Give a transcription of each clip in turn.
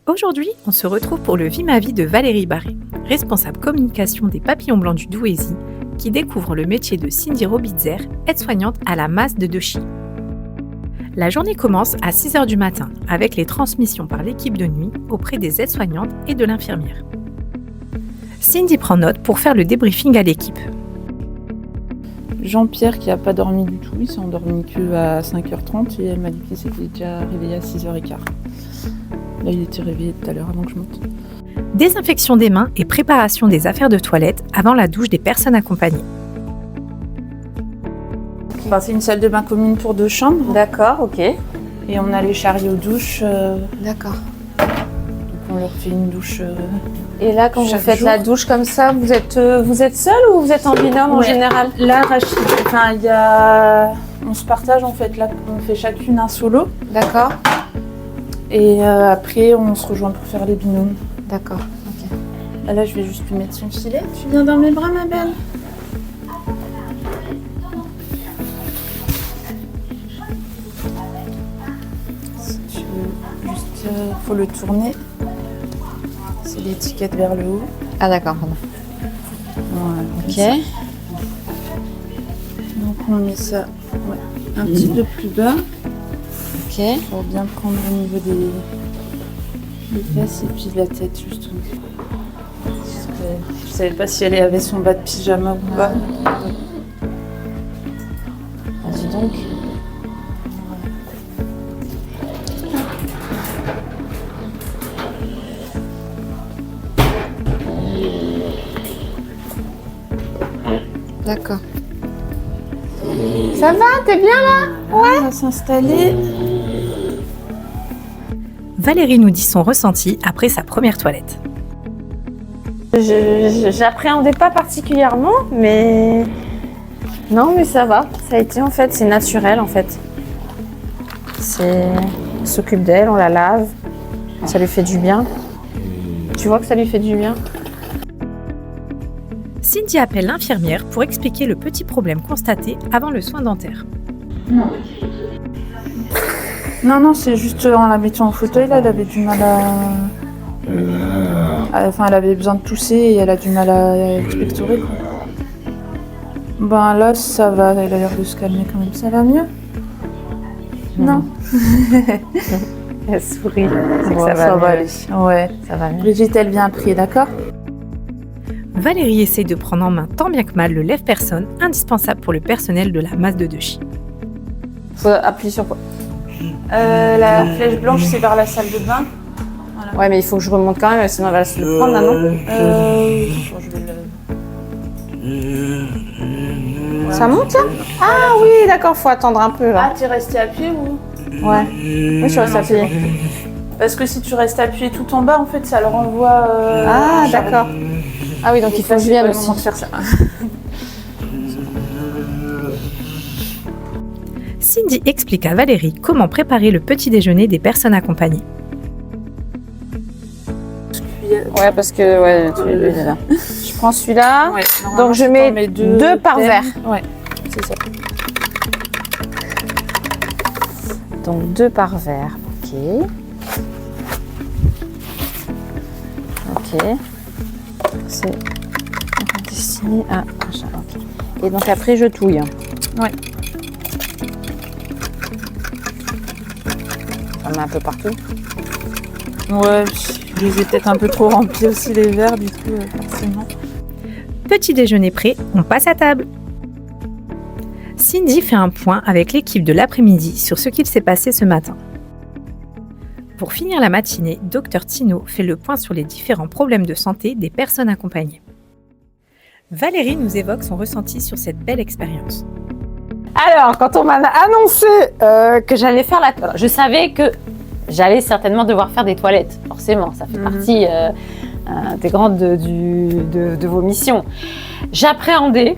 Aujourd'hui, on se retrouve pour le Vie ma vie de Valérie Barré, responsable communication des Papillons Blancs du Douaisis, qui découvre le métier de Cindy Robitzer, aide-soignante à la Masse de Dochy. La journée commence à 6h du matin avec les transmissions par l'équipe de nuit auprès des aides-soignantes et de l'infirmière. Cindy prend note pour faire le débriefing à l'équipe. Jean-Pierre qui n'a pas dormi du tout, il s'est endormi qu'à 5h30 et elle m'a dit qu'il s'était déjà réveillé à 6h15. Là il était réveillé tout à l'heure avant que je monte. Désinfection des mains et préparation des affaires de toilette avant la douche des personnes accompagnées. Enfin, c'est une salle de bain commune pour 2 chambres. D'accord, ok. Et on a les chariots douches. D'accord. Donc on leur fait une douche. Et là, quand vous chaque faites jour. la douche comme ça, vous êtes seul ou vous êtes en binôme en Ouais. général? Là, Rachid, enfin, il y a... on se partage en fait. Là, on fait chacune un solo. D'accord, Et après, on se rejoint pour faire les binômes. d'accord. Là, je vais juste lui mettre son filet. Tu viens dans mes bras, ma belle? Si tu veux, juste, faut le tourner. C'est l'étiquette vers le haut. Ah d'accord, pardon. Voilà, comme Ok. ça. Donc on met ça un petit peu plus bas Ok. pour bien prendre au niveau des fesses et puis de la tête justement. Parce que je savais pas si elle avait son bas de pyjama ou pas. Vas-y donc. D'accord. Ça va, t'es bien là? On va s'installer. Valérie nous dit son ressenti après sa première toilette. J'appréhendais pas particulièrement, mais non, mais ça va. Ça a été en fait, c'est naturel en fait. On s'occupe d'elle, on la lave, ça lui fait du bien. Tu vois que ça lui fait du bien. Cindy appelle l'infirmière pour expliquer le petit problème constaté avant le soin dentaire. Non, c'est juste en la mettant en fauteuil, là, elle avait du mal Enfin, elle avait besoin de tousser et elle a du mal à expectorer, quoi. Ben là, ça va, elle a l'air de se calmer quand même. Ça va mieux? Non. Elle sourit. Bon, ça va aller. Ouais. Ça va mieux. Brigitte, elle vient après, d'accord? Valérie essaye de prendre en main tant bien que mal le lève-personne indispensable pour le personnel de la Masse de Dochy. Faut appuyer sur quoi? La flèche blanche, c'est vers la salle de bain. Ouais, mais il faut que je remonte quand même, sinon elle va se le prendre maintenant. Bon, je vais le... Ça monte là? Ah oui, d'accord, faut attendre un peu là. Ah, tu es resté appuyé ou? Ouais. Oui, je suis restée appuyée. Parce que si tu restes appuyé tout en bas, en fait, ça le renvoie... Ah, en charge. d'accord. Ah oui, donc il faut que je vienne pas le aussi. moment de faire ça. Cindy explique à Valérie comment préparer le petit déjeuner des personnes accompagnées. Ouais, parce que ouais, je prends celui-là. Ouais, Donc je mets deux par verre. Ouais, c'est ça. Donc 2 par verre. Ok. Ok. C'est destiné à machin. Ok. Et donc après je touille. Ouais. On met un peu partout. Ouais, je les ai peut-être un peu trop remplis aussi les verres, du coup, forcément. Petit déjeuner prêt, on passe à table. Cindy fait un point avec l'équipe de l'après-midi sur ce qu'il s'est passé ce matin. Pour finir la matinée, Dr Tino fait le point sur les différents problèmes de santé des personnes accompagnées. Valérie nous évoque son ressenti sur cette belle expérience. Alors, quand on m'a annoncé que j'allais faire la toilette, je savais que j'allais certainement devoir faire des toilettes. Forcément, ça fait partie intégrante de vos missions. J'appréhendais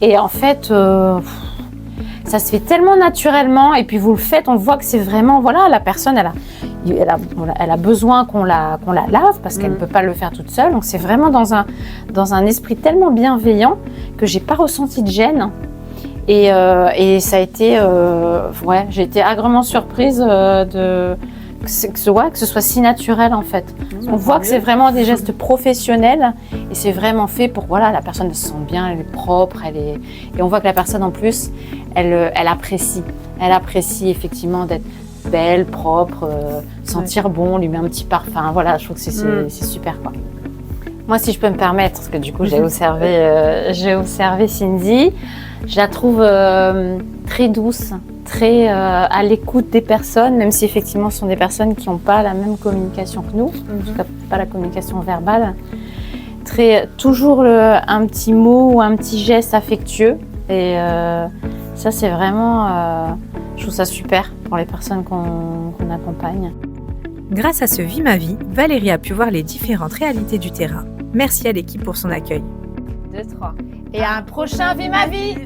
et en fait, ça se fait tellement naturellement et puis vous le faites, on voit que c'est vraiment, voilà, la personne, elle a besoin qu'on la lave parce qu'elle ne peut pas le faire toute seule. Donc c'est vraiment dans un esprit tellement bienveillant que j'ai pas ressenti de gêne. Et ça a été, j'ai été agréablement surprise que ce soit si naturel en fait. On voit que c'est vraiment des gestes professionnels et c'est vraiment fait pour, voilà, la personne se sent bien, elle est propre, et on voit que la personne en plus, elle apprécie. Elle apprécie effectivement d'être belle, propre, sentir bon, on lui met un petit parfum, voilà, je trouve que c'est super quoi. Moi, si je peux me permettre, parce que du coup, j'ai observé Cindy, je la trouve très douce, très à l'écoute des personnes, même si effectivement, ce sont des personnes qui n'ont pas la même communication que nous, en tout cas pas la communication verbale. Toujours un petit mot ou un petit geste affectueux. Et ça, c'est vraiment, je trouve ça super pour les personnes qu'on accompagne. Grâce à ce Vie ma vie, Valérie a pu voir les différentes réalités du terrain. Merci à l'équipe pour son accueil. 2, 3. Et à un prochain Vie ma vie!